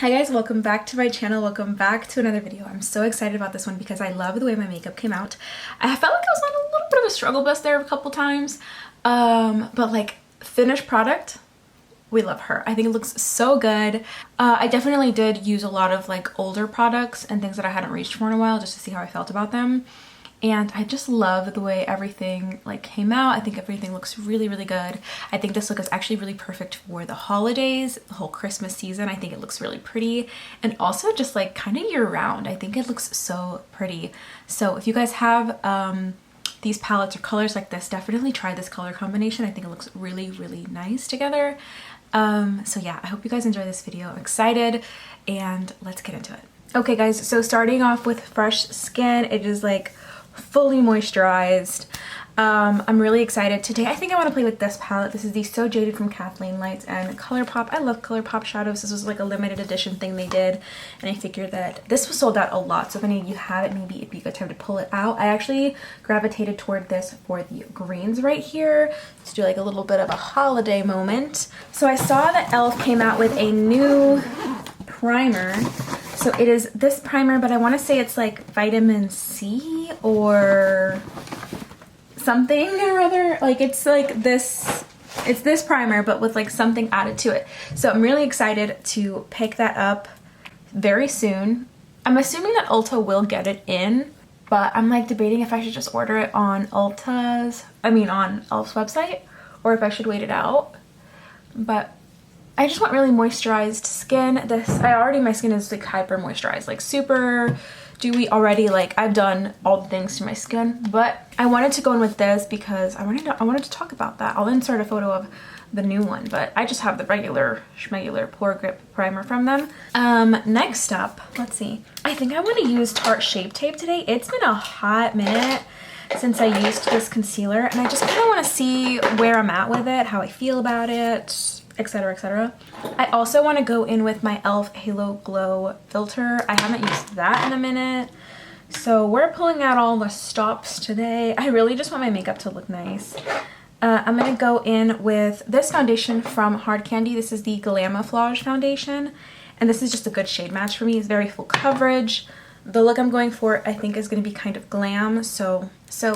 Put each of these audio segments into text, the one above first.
Hi guys, welcome back to my channel. Welcome back to another video. I'm so excited about this one because I love the way my makeup came out. I felt like I was on a little bit of a struggle bus there a couple times, but like finished product, we love her. I think it looks so good. I definitely did use a lot of like older products and things that I hadn't reached for in a while just to see how I felt about them. And I just love the way everything like came out. I think everything looks really, really good. I think this look is actually really perfect for the holidays, the whole Christmas season. I think it looks really pretty, and also just like kind of year round. I think it looks so pretty. So if you guys have these palettes or colors like this, definitely try this color combination. I think it looks really, really nice together. So yeah, I hope you guys enjoy this video. I'm excited, and let's get into it. Okay guys, so starting off with fresh skin, it is like fully moisturized. I'm really excited today. I think I want to play with this palette. This is the So Jaded from Kathleen Lights and ColourPop. I love ColourPop shadows. This was like a limited edition thing they did, and I figured that this was sold out a lot, so if any of you have it, maybe it'd be a good time to pull it out. I actually gravitated toward this for the greens right here to do like a little bit of a holiday moment. So I saw that e.l.f. came out with a new primer. So it is this primer, but I want to say it's like vitamin C or something or other. Like it's like this, it's this primer, but with like something added to it. So I'm really excited to pick that up very soon. I'm assuming that Ulta will get it in, but I'm like debating if I should just order it on on e.l.f.'s website, or if I should wait it out. But I just want really moisturized skin. My skin is like hyper moisturized, like super dewy already. Like I've done all the things to my skin, but I wanted to go in with this because I wanted to talk about that. I'll insert a photo of the new one, but I just have the regular schmegular Pore Grip primer from them. Next up, let's see. I think I want to use Tarte Shape Tape today. It's been a hot minute since I used this concealer, and I just kind of want to see where I'm at with it, how I feel about it, etc, etc. I also want to go in with my e.l.f. Halo Glow filter. I haven't used that in a minute, so we're pulling out all the stops today. I really just want my makeup to look nice. I'm gonna go in with this foundation from Hard Candy. This is the Glamouflage foundation, and this is just a good shade match for me. It's very full coverage. The look I'm going for, I think, is going to be kind of glam. So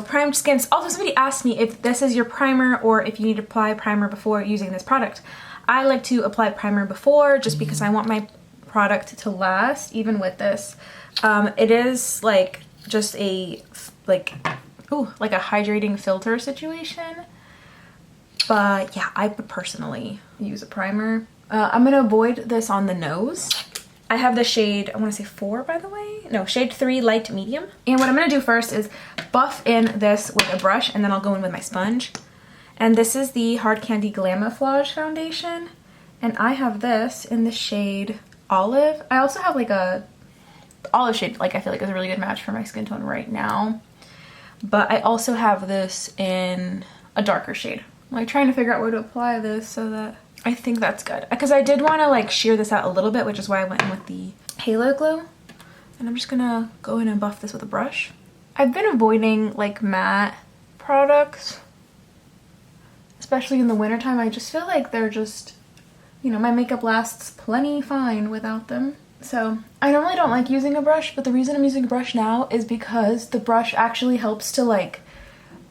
primed skin. Also, somebody asked me if this is your primer or if you need to apply primer before using this product. I like to apply primer before just because I want my product to last, even with this. It is like just a like a hydrating filter situation. But yeah, I would personally use a primer. I'm going to avoid this on the nose. I have the shade, I want to say 4, by the way. No, shade 3 light medium. And what I'm going to do first is buff in this with a brush, and then I'll go in with my sponge. And this is the Hard Candy Glamouflage foundation, and I have this in the shade Olive. I also have like a olive shade, like I feel like is a really good match for my skin tone right now. But I also have this in a darker shade. I'm like trying to figure out where to apply this so that I think that's good, because I did want to like sheer this out a little bit, which is why I went in with the Halo Glow. And I'm just gonna go in and buff this with a brush. I've been avoiding like matte products, especially in the wintertime. I just feel like they're just, you know, my makeup lasts plenty fine without them. So I normally don't like using a brush, but the reason I'm using a brush now is because the brush actually helps to like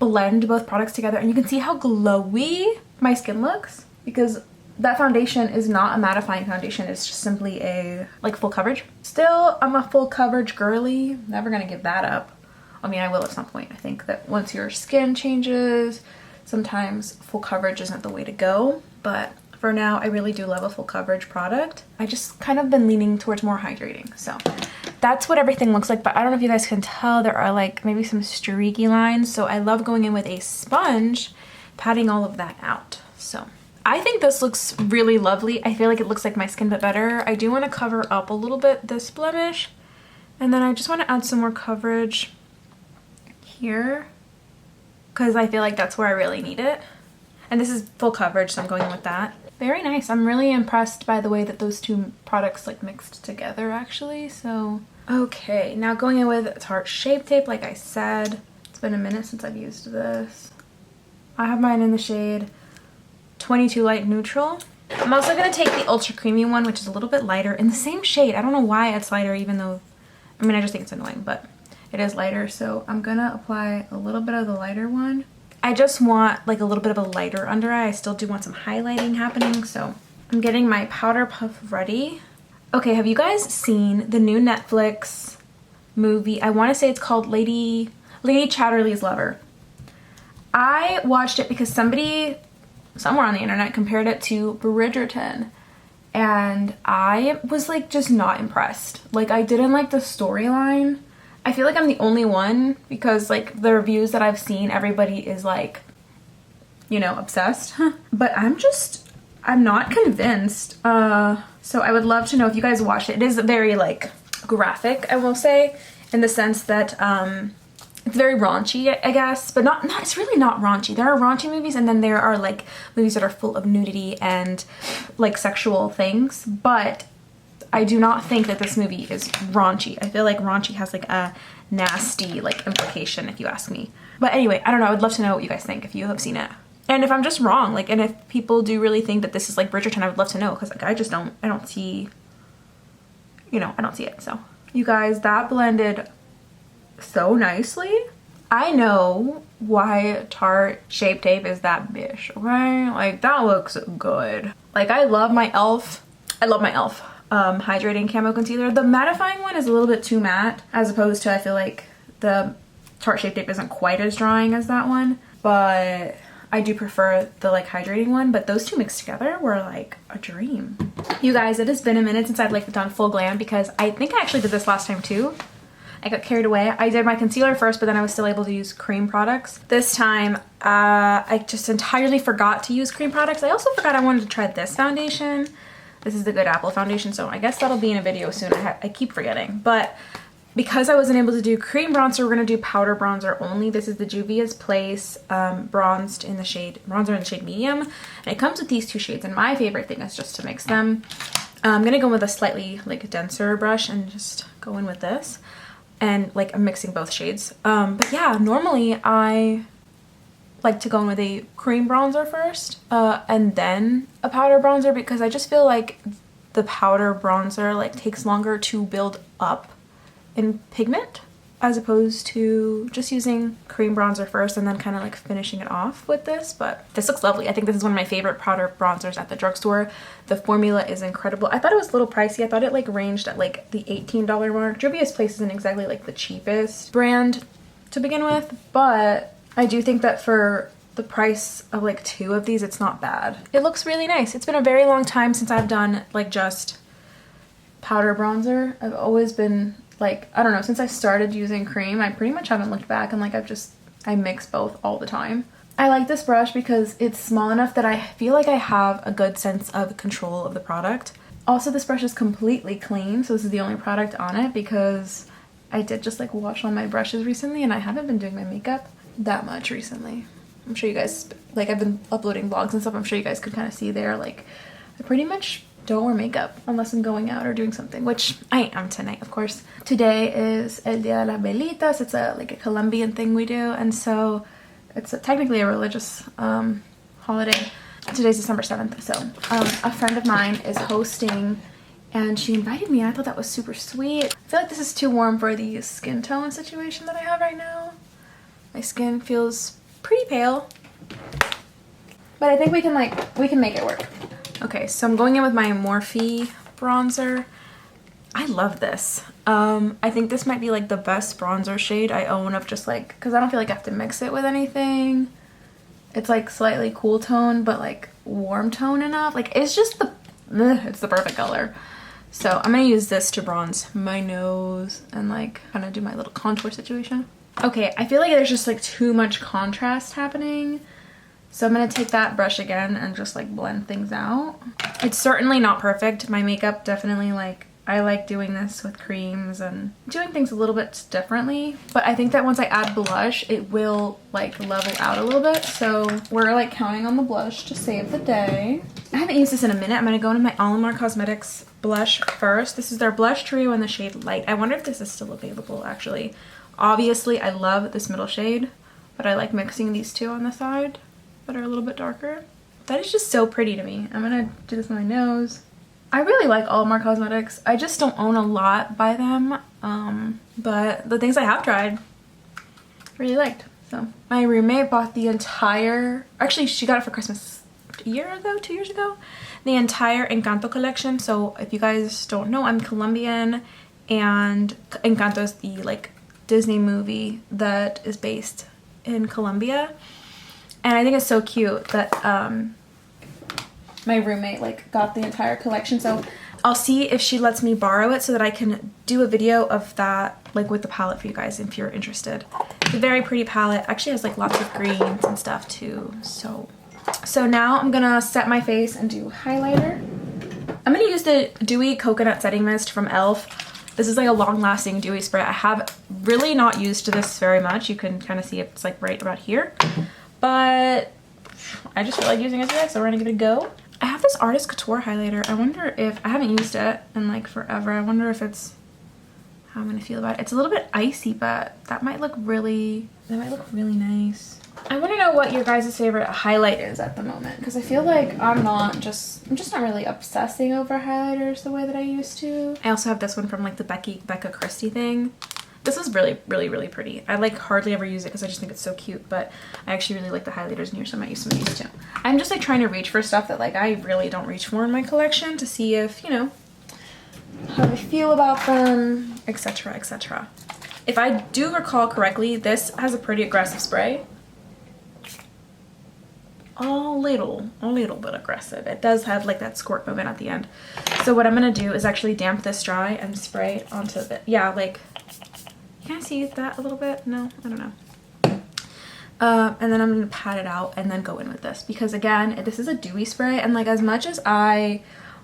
blend both products together, and you can see how glowy my skin looks, because that foundation is not a mattifying foundation. It's just simply a like full coverage. Still, I'm a full coverage girly. Never gonna give that up. I mean, I will at some point. I think that once your skin changes, sometimes full coverage isn't the way to go. But for now, I really do love a full coverage product. I just kind of been leaning towards more hydrating. So that's what everything looks like. But I don't know if you guys can tell, there are like maybe some streaky lines. So I love going in with a sponge, patting all of that out. So I think this looks really lovely. I feel like it looks like my skin, but better. I do want to cover up a little bit this blemish, and then I just want to add some more coverage here because I feel like that's where I really need it. And this is full coverage, so I'm going with that. Very nice. I'm really impressed by the way that those two products like mixed together actually. So okay, now going in with Tarte Shape Tape. Like I said, it's been a minute since I've used this. I have mine in the shade 22 Light Neutral. I'm also gonna take the Ultra Creamy one, which is a little bit lighter in the same shade. I don't know why it's lighter, even though, I mean, I just think it's annoying, but it is lighter. So I'm gonna apply a little bit of the lighter one. I just want like a little bit of a lighter under eye. I still do want some highlighting happening. So I'm getting my powder puff ready. Okay, have you guys seen the new Netflix movie? I want to say it's called Lady Chatterley's Lover. I watched it because somebody somewhere on the internet compared it to Bridgerton, and I was like just not impressed. Like, I didn't like the storyline. I feel like I'm the only one because like the reviews that I've seen, everybody is like, you know, obsessed. But I'm not convinced. So I would love to know if you guys watched it. It is very like graphic, I will say, in the sense that it's very raunchy, I guess, but not it's really not raunchy. There are raunchy movies, and then there are like movies that are full of nudity and like sexual things, but I do not think that this movie is raunchy. I feel like raunchy has like a nasty like implication, if you ask me. But anyway, I don't know, I would love to know what you guys think if you have seen it. And if I'm just wrong, like, and if people do really think that this is like Bridgerton, I would love to know, because like I don't see, you know, I don't see it. So you guys, that blended so nicely. I know why Tarte Shape Tape is that bitch, okay? Like, that looks good. Like, I love my e.l.f. Hydrating Camo Concealer. The mattifying one is a little bit too matte, as opposed to, I feel like the Tarte Shape Tape isn't quite as drying as that one, but I do prefer the like hydrating one. But those two mixed together were like a dream. You guys, it has been a minute since I've like done full glam, because I think I actually did this last time too. I got carried away. I did my concealer first, but then I was still able to use cream products. This time, I just entirely forgot to use cream products. I also forgot I wanted to try this foundation. This is the Good Apple foundation, so I guess that'll be in a video soon. I keep forgetting. But because I wasn't able to do cream bronzer, we're gonna do powder bronzer only. This is the Juvia's Place bronzer in the shade medium. And it comes with these two shades, and my favorite thing is just to mix them. I'm gonna go with a slightly like denser brush and just go in with this. And like I'm mixing both shades. But yeah, normally I like to go in with a cream bronzer first and then a powder bronzer, because I just feel like the powder bronzer like takes longer to build up in pigment, as opposed to just using cream bronzer first and then kind of like finishing it off with this. But this looks lovely. I think this is one of my favorite powder bronzers at the drugstore. The formula is incredible. I thought it was a little pricey. I thought it like ranged at like the $18 mark. Juvia's Place isn't exactly like the cheapest brand to begin with, but I do think that for the price of like two of these, it's not bad. It looks really nice. It's been a very long time since I've done like just powder bronzer. I've always been like, I don't know, since I started using cream, I pretty much haven't looked back, and like I mix both all the time. I like this brush because it's small enough that I feel like I have a good sense of control of the product. Also, this brush is completely clean, so this is the only product on it, because I did just like wash all my brushes recently, and I haven't been doing my makeup that much recently. I'm sure you guys, like, I've been uploading vlogs and stuff, I'm sure you guys could kind of see there, like, I pretty much don't wear makeup unless I'm going out or doing something, which I am tonight, of course. Today is El Dia de las Velitas. It's like a Colombian thing we do, and so it's technically a religious holiday. Today's December 7th, so a friend of mine is hosting, and she invited me. I thought that was super sweet. I feel like this is too warm for the skin tone situation that I have right now. My skin feels pretty pale, but I think we can make it work. Okay, so I'm going in with my Morphe bronzer. I love this. I think this might be like the best bronzer shade I own, of just like, because I don't feel like I have to mix it with anything. It's like slightly cool tone, but like warm tone enough. Like, it's just it's the perfect color. So I'm gonna use this to bronze my nose and like kind of do my little contour situation. Okay, I feel like there's just like too much contrast happening. So I'm gonna take that brush again and just like blend things out. It's certainly not perfect. My makeup definitely, like, I like doing this with creams and doing things a little bit differently. But I think that once I add blush, it will like level out a little bit. So we're like counting on the blush to save the day. I haven't used this in a minute. I'm gonna go into my Alamar Cosmetics blush first. This is their blush trio in the shade Light. I wonder if this is still available, actually. Obviously, I love this middle shade, but I like mixing these two on the side that are a little bit darker. That is just so pretty to me. I'm gonna do this on my nose. I really like all of Mar Cosmetics. I just don't own a lot by them. But the things I have tried, really liked. So my roommate bought the entire, actually she got it for Christmas a year ago, 2 years ago, the entire Encanto collection. So if you guys don't know, I'm Colombian, and Encanto is the like Disney movie that is based in Colombia. And I think it's so cute that my roommate like got the entire collection. So I'll see if she lets me borrow it so that I can do a video of that like with the palette for you guys if you're interested. It's a very pretty palette. Actually has like lots of greens and stuff too. So now I'm gonna set my face and do highlighter. I'm gonna use the Dewy Coconut Setting Mist from e.l.f. This is like a long-lasting dewy spray. I have really not used this very much. You can kind of see it's like right about here. But I just feel like using it today, so we're gonna give it a go. I have this Artist Couture highlighter. I wonder if, I haven't used it in like forever. I wonder if it's, how I'm gonna feel about it. It's a little bit icy, but that might look really nice. I want to know what your guys' favorite highlight is at the moment, because I feel like I'm just not really obsessing over highlighters the way that I used to. I also have this one from like the Becca Christie thing. This is really pretty. I like hardly ever use it because I just think it's so cute, but I actually really like the highlighters in here, so I might use some of these too. I'm just like trying to reach for stuff that like I really don't reach for in my collection to see if, you know, how I feel about them, etc, etc. If I do recall correctly, this has a pretty aggressive spray. A little bit aggressive. It does have like that squirt moment at the end. So what I'm gonna do is actually damp this dry and spray it onto the, yeah, like, can I see that a little bit? No, I don't know. And then I'm gonna pat it out and then go in with this, because again, this is a dewy spray, and like as much as I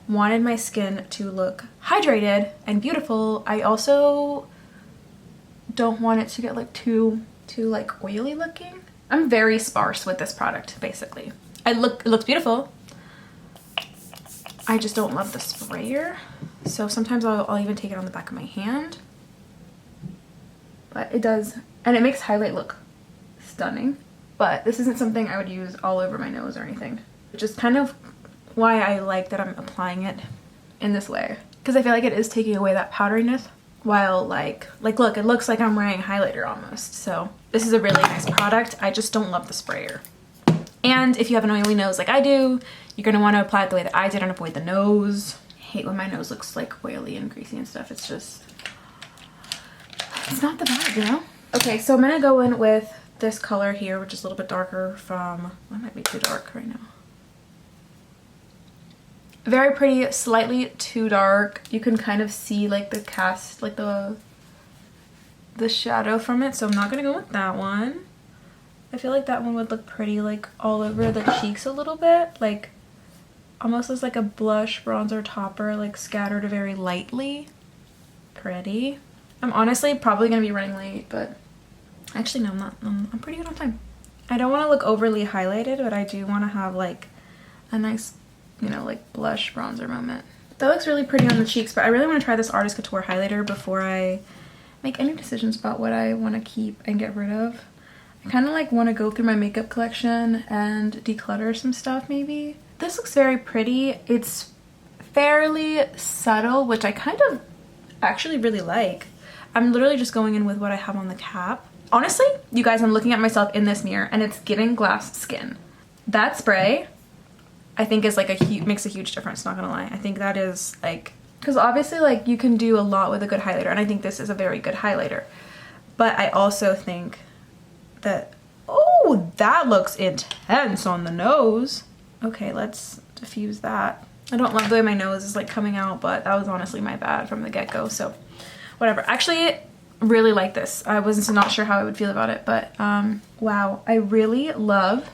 wanted my skin to look hydrated and beautiful, I also don't want it to get like too like oily looking. I'm very sparse with this product, basically. It looks beautiful. I just don't love the sprayer. So sometimes I'll even take it on the back of my hand. But it does, and it makes highlight look stunning. But this isn't something I would use all over my nose or anything. Which is kind of why I like that I'm applying it in this way. Because I feel like it is taking away that powderiness. While like look, it looks like I'm wearing highlighter almost. So this is a really nice product. I just don't love the sprayer. And if you have an oily nose like I do, you're gonna want to apply it the way that I did and avoid the nose. I hate when my nose looks like oily and greasy and stuff. It's just, it's not the vibe, you know? Okay, so I'm gonna go in with this color here, which is a little bit darker from, that might be too dark right now. Very pretty, slightly too dark. You can kind of see like the cast, like the shadow from it, so I'm not gonna go with that one. I feel like that one would look pretty like all over the cheeks a little bit, like almost as like a blush bronzer topper, like scattered very lightly. Pretty. I'm honestly probably gonna be running late, but actually no, I'm not. I'm pretty good on time. I don't want to look overly highlighted, but I do want to have like a nice, you know, like blush bronzer moment. That looks really pretty on the cheeks, but I really want to try this Artist Couture highlighter before I make any decisions about what I want to keep and get rid of. I kind of like want to go through my makeup collection and declutter some stuff maybe. This looks very pretty. It's fairly subtle, which I kind of actually really like. I'm literally just going in with what I have on the cap. Honestly, you guys, I'm looking at myself in this mirror and it's giving glass skin. That spray, I think is like makes a huge difference, not gonna lie. I think that is like, because obviously like you can do a lot with a good highlighter, and I think this is a very good highlighter. But I also think that, oh, that looks intense on the nose. Okay, let's diffuse that. I don't love the way my nose is like coming out, but that was honestly my bad from the get-go, so whatever. Actually, really like this. I was not sure how I would feel about it, but wow, I really love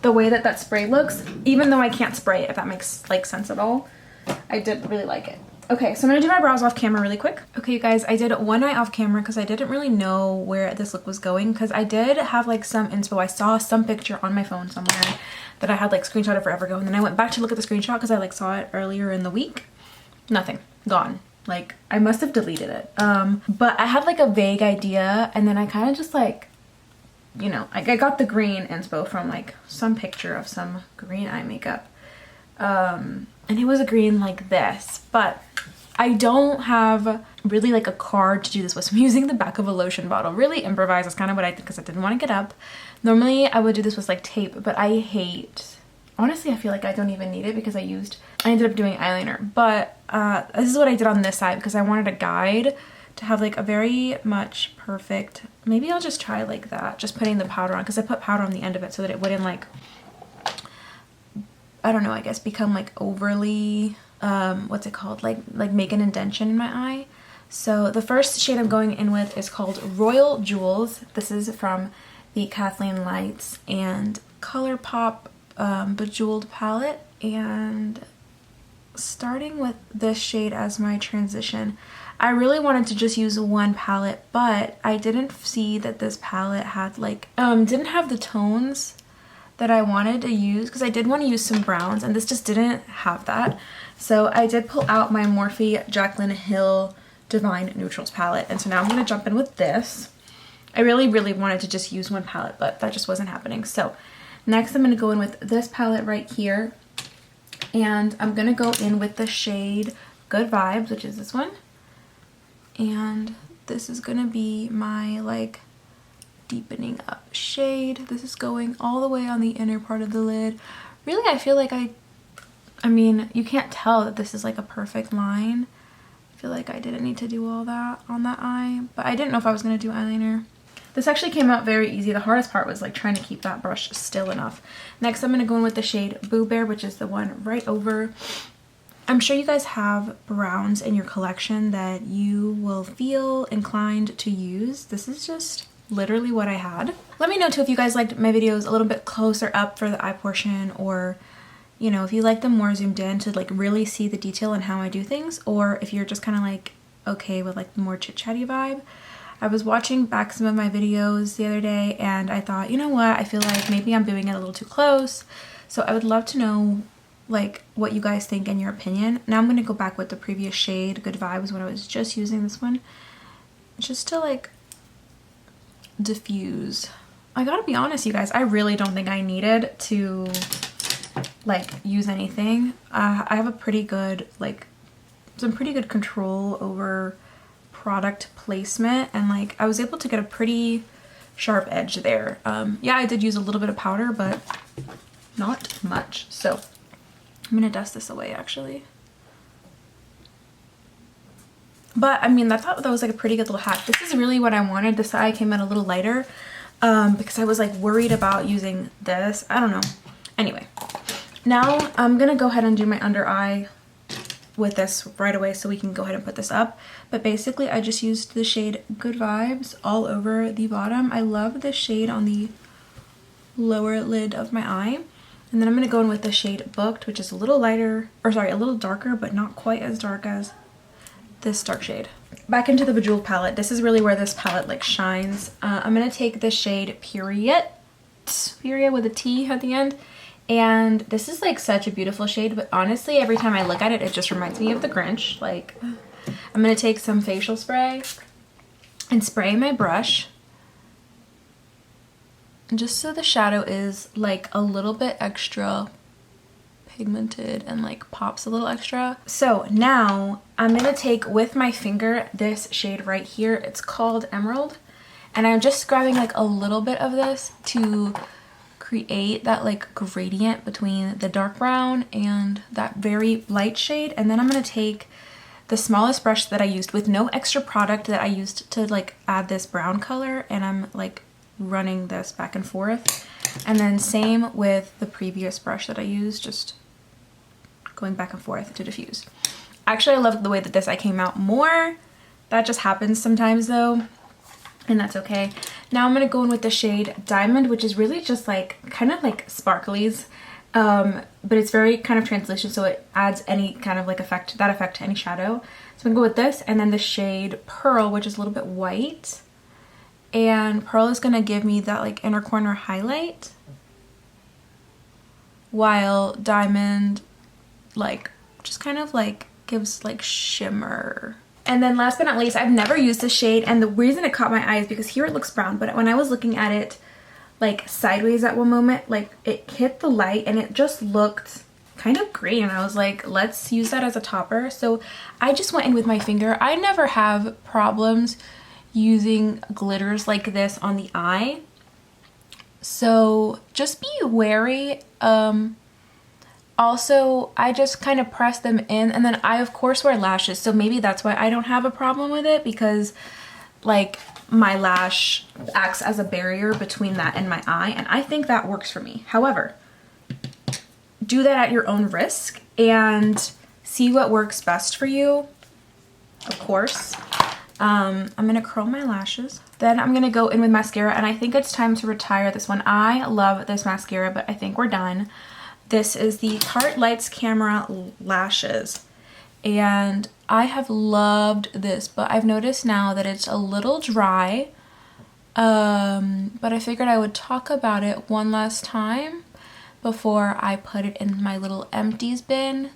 the way that that spray looks, even though I can't spray it, if that makes like sense at all. I did really like it. Okay, so I'm gonna do my brows off camera really quick. Okay, you guys, I did one eye off camera because I didn't really know where this look was going, because I did have like some inspo. I saw some picture on my phone somewhere that I had like screenshotted forever ago, and then I went back to look at the screenshot because I like saw it earlier in the week. Nothing. Gone. Like, I must have deleted it. But I had like a vague idea, and then I kind of just like you know, like I got the green inspo from like some picture of some green eye makeup. And it was a green like this, but I don't have really like a card to do this with. So I'm using the back of a lotion bottle. Really improvise. That's kind of what I did because I didn't want to get up. Normally I would do this with like tape, but I hate, honestly, I feel like I don't even need it because I ended up doing eyeliner. But this is what I did on this side because I wanted a guide to have like a very much perfect, maybe I'll just try like that, just putting the powder on, because I put powder on the end of it so that it wouldn't like, I don't know, I guess become like overly, what's it called, like make an indention in my eye. So the first shade I'm going in with is called Royal Jewels. This is from the Kathleen Lights and ColourPop Bejeweled palette, and starting with this shade as my transition. I really wanted to just use one palette, but I didn't see that this palette had like, didn't have the tones that I wanted to use, because I did want to use some browns and this just didn't have that. So I did pull out my Morphe Jaclyn Hill Divine Neutrals palette, and so now I'm going to jump in with this. I really wanted to just use one palette, but that just wasn't happening. So next I'm going to go in with this palette right here, and I'm going to go in with the shade Good Vibes, which is this one. And this is going to be my like deepening up shade. This is going all the way on the inner part of the lid. Really, I feel like I mean, you can't tell that this is like a perfect line. I feel like I didn't need to do all that on that eye, but I didn't know if I was going to do eyeliner. This actually came out very easy. The hardest part was like trying to keep that brush still enough. Next, I'm going to go in with the shade Boo Bear, which is the one right over. I'm sure you guys have browns in your collection that you will feel inclined to use. This is just literally what I had. Let me know too if you guys liked my videos a little bit closer up for the eye portion, or you know, if you like them more zoomed in to like really see the detail and how I do things, or if you're just kind of like okay with like the more chit-chatty vibe. I was watching back some of my videos the other day and I thought, you know what, I feel like maybe I'm doing it a little too close. So I would love to know like what you guys think and your opinion. Now I'm going to go back with the previous shade Good Vibes when I was just using this one, just to like diffuse. I gotta be honest, you guys, I really don't think I needed to like use anything. I have a pretty good like some pretty good control over product placement, and like I was able to get a pretty sharp edge there. Yeah, I did use a little bit of powder, but not much. So I'm gonna dust this away actually. But I mean, I thought that was like a pretty good little hack. This is really what I wanted. This eye came out a little lighter because I was like worried about using this. I don't know. Anyway, now I'm gonna go ahead and do my under eye with this right away so we can go ahead and put this up. But basically I just used the shade Good Vibes all over the bottom. I love this shade on the lower lid of my eye. And then I'm going to go in with the shade Booked, which is a little lighter, or sorry, a little darker, but not quite as dark as this dark shade. Back into the Bejeweled palette. This is really where this palette like shines. I'm going to take the shade Period with a T at the end. And this is like such a beautiful shade, but honestly, every time I look at it, it just reminds me of the Grinch. Like, I'm going to take some facial spray and spray my brush, just so the shadow is like a little bit extra pigmented and like pops a little extra. So now I'm gonna take with my finger this shade right here. It's called Emerald, and I'm just grabbing like a little bit of this to create that like gradient between the dark brown and that very light shade. And then I'm gonna take the smallest brush that I used with no extra product that I used to like add this brown color, and I'm like running this back and forth. And then same with the previous brush that I used, just going back and forth to diffuse. Actually, I love the way that this eye came out more. That just happens sometimes though, and that's okay. Now I'm gonna go in with the shade Diamond, which is really just like kind of like sparklies, but it's very kind of translucent, so it adds any kind of like effect to any shadow. So I'm gonna go with this, and then the shade Pearl, which is a little bit white. And Pearl is gonna give me that like inner corner highlight, while Diamond like just kind of like gives like shimmer. And then last but not least, I've never used this shade, and the reason it caught my eye is because here it looks brown, but when I was looking at it like sideways at one moment. Like it hit the light and it just looked kind of green. I was like, let's use that as a topper. So I just went in with my finger. I never have problems using glitters like this on the eye, so just be wary. Also, I just kind of press them in, and then I of course wear lashes, so maybe that's why I don't have a problem with it, because like my lash acts as a barrier between that and my eye, and I think that works for me. However, do that at your own risk and see what works best for you, of course. I'm gonna curl my lashes. Then I'm gonna go in with mascara, and I think it's time to retire this one. I love this mascara, but I think we're done. This is the Tarte Lights Camera Lashes, and I have loved this, but I've noticed now that it's a little dry. But I figured I would talk about it one last time before I put it in my little empties bin,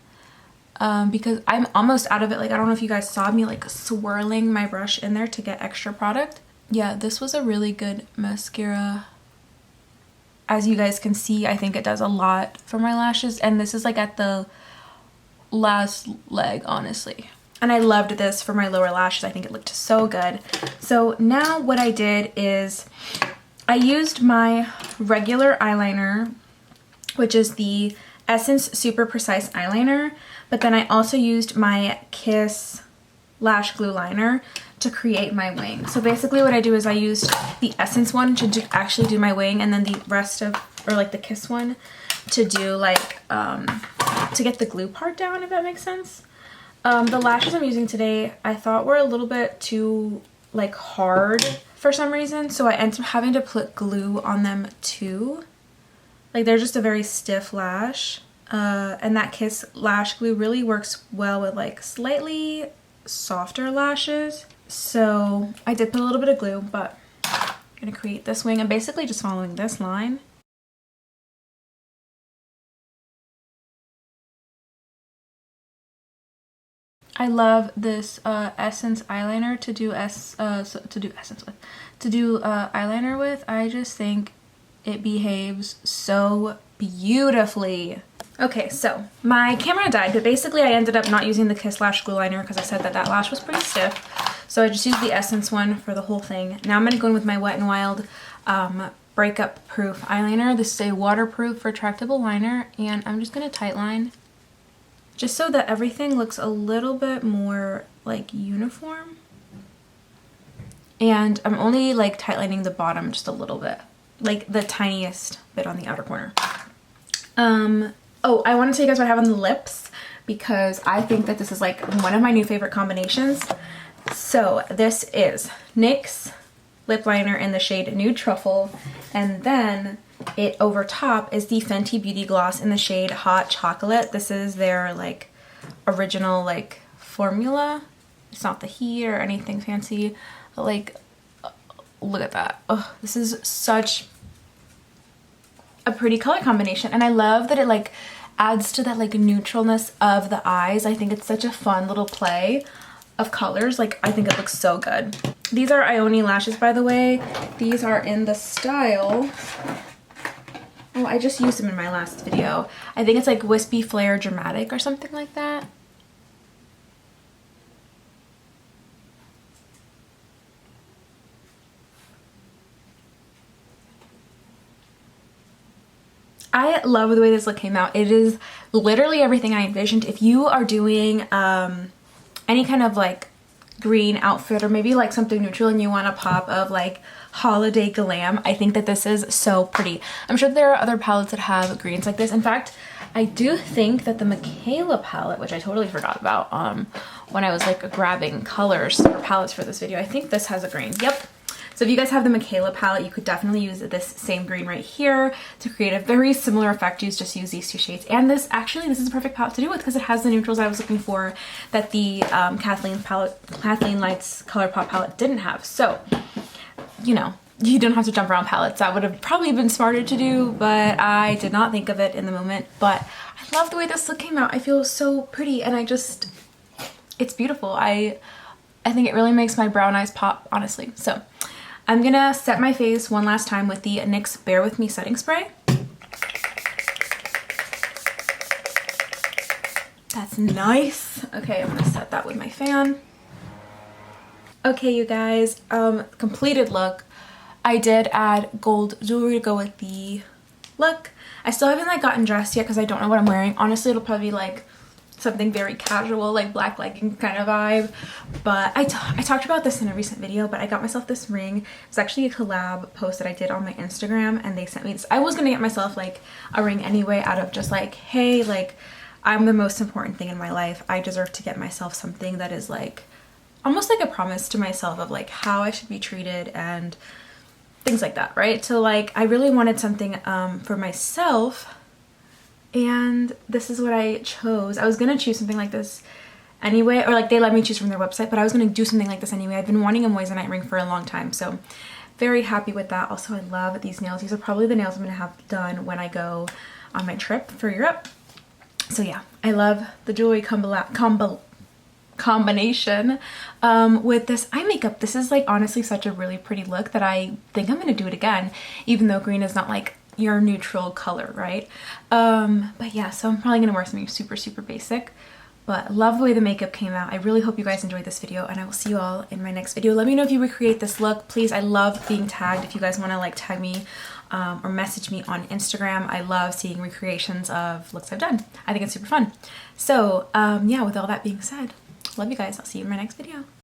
because I'm almost out of it. Like, I don't know if you guys saw me like swirling my brush in there to get extra product. Yeah, this was a really good mascara. As you guys can see, I think it does a lot for my lashes, and this is like at the last leg, honestly. And I loved this for my lower lashes. I think it looked so good. So now what I did is I used my regular eyeliner, which is the Essence Super Precise Eyeliner, but then I also used my Kiss Lash Glue Liner to create my wing. So basically what I do is I used the Essence one to actually do my wing, and then the rest of, or like the Kiss one, to do like, to get the glue part down, if that makes sense. The lashes I'm using today I thought were a little bit too like hard for some reason, so I ended up having to put glue on them too. Like, they're just a very stiff lash, and that Kiss lash glue really works well with like slightly softer lashes. So I did put a little bit of glue, but I'm gonna create this wing. I'm basically just following this line. I love this Essence eyeliner to do eyeliner with. I just think it behaves so beautifully. Okay, so my camera died, but basically I ended up not using the Kiss Lash Glue Liner because I said that that lash was pretty stiff. So I just used the Essence one for the whole thing. Now I'm going to go in with my Wet n Wild Breakup Proof eyeliner. This is a waterproof retractable liner, and I'm just going to tight line just so that everything looks a little bit more like uniform. And I'm only like tight lining the bottom just a little bit, like the tiniest bit on the outer corner. Oh, I want to tell you guys what I have on the lips, because I think that this is like one of my new favorite combinations. So this is NYX lip liner in the shade Nude Truffle, and then it over top is the Fenty Beauty Gloss in the shade Hot Chocolate. This is their like original like formula. It's not the heat or anything fancy, but like look at that. Oh, this is such a pretty color combination, and I love that it like adds to that like neutralness of the eyes. I think it's such a fun little play of colors. Like, I think it looks so good. These are Ioni lashes, by the way. These are in the style, oh, I just used them in my last video. I think it's like Wispy Flare Dramatic or something like that. I love the way this look came out. It is literally everything I envisioned. If you are doing any kind of like green outfit, or maybe like something neutral and you want a pop of like holiday glam, I think that this is so pretty. I'm sure there are other palettes that have greens like this. In fact, I do think that the Michaela palette, which I totally forgot about when I was like grabbing colors or palettes for this video, I think this has a green. Yep. So if you guys have the Michaela palette, you could definitely use this same green right here to create a very similar effect. Just use these two shades. And this is a perfect palette to do with, because it has the neutrals I was looking for that the Kathleen Lights ColourPop palette didn't have. So, you know, you don't have to jump around palettes. That would have probably been smarter to do, but I did not think of it in the moment. But I love the way this look came out. I feel so pretty, and it's beautiful. I think it really makes my brown eyes pop, honestly. So I'm gonna set my face one last time with the NYX Bear With Me setting spray. That's nice. Okay, I'm gonna set that with my fan. Okay, you guys, completed look. I did add gold jewelry to go with the look. I still haven't like gotten dressed yet because I don't know what I'm wearing. Honestly, it'll probably be like something very casual, like black legging kind of vibe. But I talked about this in a recent video, but I got myself this ring. It's actually a collab post that I did on my Instagram, and they sent me this. I was gonna get myself like a ring anyway, out of just like, hey, like I'm the most important thing in my life. I deserve to get myself something that is like almost like a promise to myself of like how I should be treated and things like that, right? So like I really wanted something for myself, and this is what I chose. I was gonna choose something like this anyway, or like they let me choose from their website, but I was gonna do something like this anyway. I've been wanting a moissanite ring for a long time, so very happy with that. Also, I love these nails. These are probably the nails I'm gonna have done when I go on my trip for Europe. So yeah, I love the jewelry combination with this eye makeup. This is like honestly such a really pretty look that I think I'm gonna do it again, even though green is not like your neutral color, right? But yeah, so I'm probably gonna wear something super basic, but love the way the makeup came out. I really hope you guys enjoyed this video, and I will see you all in my next video. Let me know if you recreate this look, please. I love being tagged. If you guys want to like tag me or message me on Instagram, I love seeing recreations of looks I've done. I think it's super fun. So yeah, with all that being said, love you guys. I'll see you in my next video.